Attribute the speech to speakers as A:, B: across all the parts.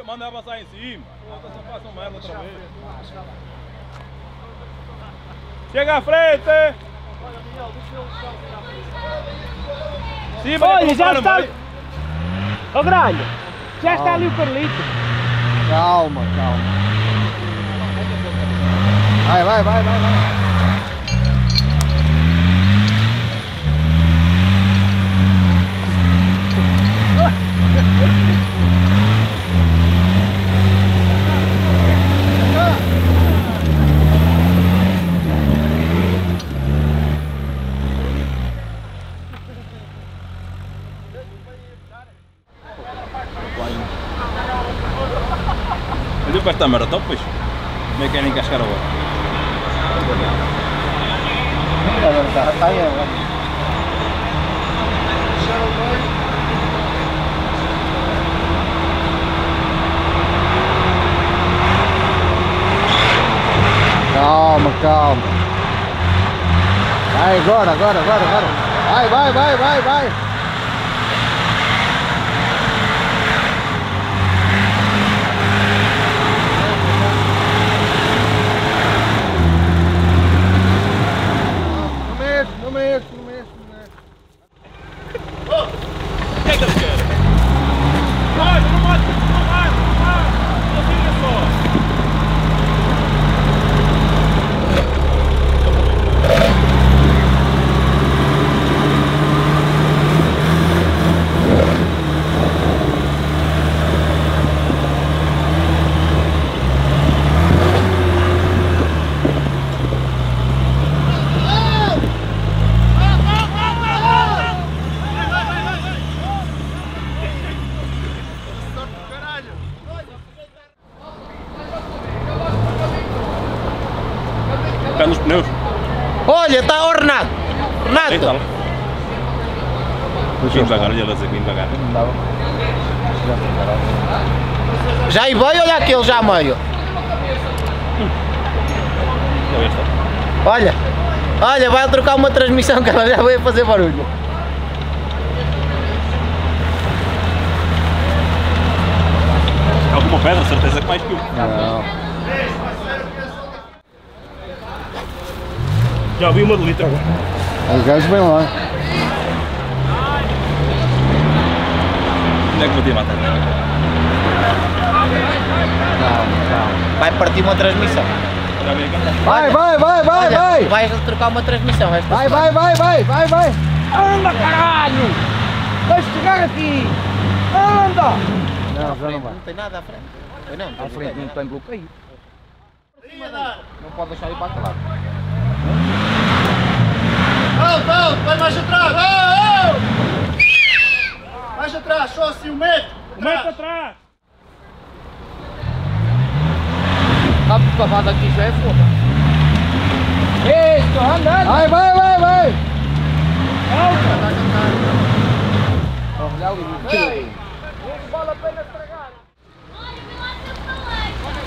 A: manda avançar em cima. Só façam merda outra vez. Chega à frente! Sim,
B: olha, já está ali. Ô Gralha, já está ali o Carlito.
C: Calma, calma. Vai.
A: Olha para esta merda, pois. Como é que querem cascar a outra?
C: Está aí, calma. Vai, agora. Vai. Não mexe.
A: O que é que eles querem? Vai, não vai! Não fica só! Pé nos pneus.
B: Olha, está o Renato.
A: Renato! Vim devagar, olha lá, vim devagar.
B: Já aí veio, olha aquele já a meio. Olha, vai trocar uma transmissão que ela já veio fazer barulho.
A: Alguma pedra, certeza que mais que eu.
C: Não.
A: Já vi uma de litro agora.
C: Os gajos vêm lá.
A: Onde é que vou te matar?
B: Calma. Vai partir uma transmissão.
A: Já vi aqui.
C: Vai.
B: Vais trocar uma transmissão.
C: Vai.
B: Anda, caralho! Deixa chegar aqui! Anda!
C: Não, já não vai.
B: Não tem nada à frente. Foi não,
C: À frente não tem bloqueio.
B: Não pode deixar ir para aquele lado.
D: Vai mais atrás! Mais atrás, só assim 1 metro!
A: Um metro atrás!
B: Está muito cavado aqui, já é foda. Isso, anda!
C: Vai!
B: Olha ali. Não vale a pena estragar.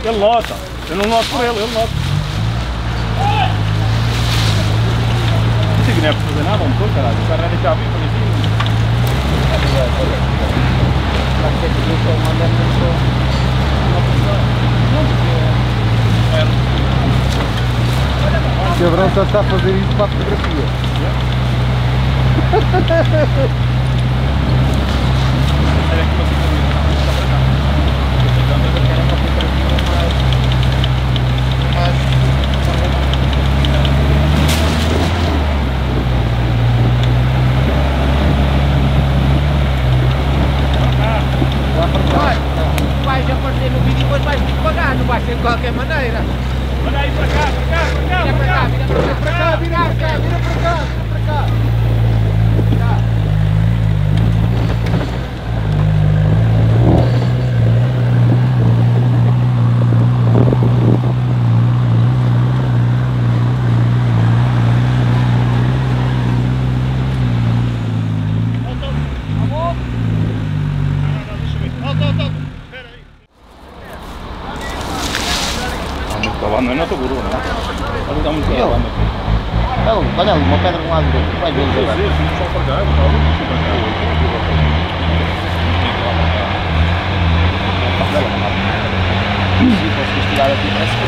A: Ele nota. Eu não noto por ele nota. Não sei que não é para fazer nada, um motor, caralho. O carro é deixar vir para assim.
C: O Cabrão só está a fazer isso para a fotografia.
A: Olha aqui uma
B: Vais aparecer no vídeo e depois vais pagar, não vais ser de qualquer maneira.
A: olha aí para cá.
B: Vira para cá.
A: Não é nota burro, não. Olha, está muito cavando aqui.
C: Olha ali, uma pedra de um lado do outro. Vai ver
A: Só para cá,
C: Se fosse castigado aqui, parece que...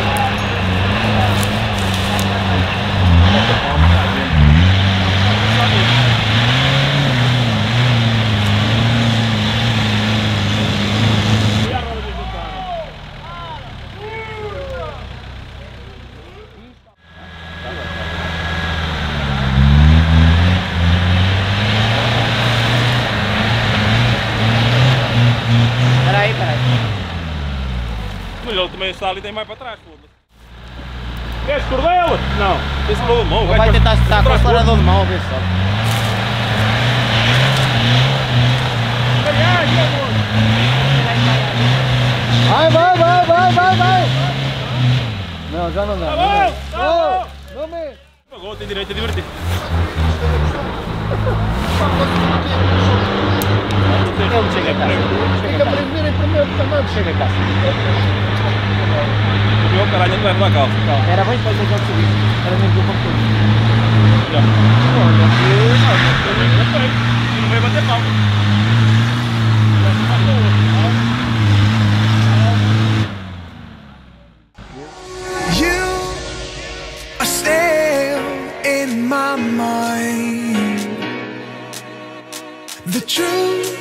B: Peraí.
A: Melhor também está ali, tem mais para trás, foda-se.
B: Queres cordela? Não.
A: Tem esse valor de mão,
C: Vai tentar estar com o acelerador de mão, a ver só. Vai! Não, já não dá. Não me...
A: Agora tem direito a divertir.
C: Ele chega a casa. Fica para ver em primeiro também. Chega a casa.
A: O meu caralho não vai dar calça.
C: Era bem fazer o serviço. Era mesmo do computador.
A: Já. Não vai bater pau.
E: You are still in my mind. The truth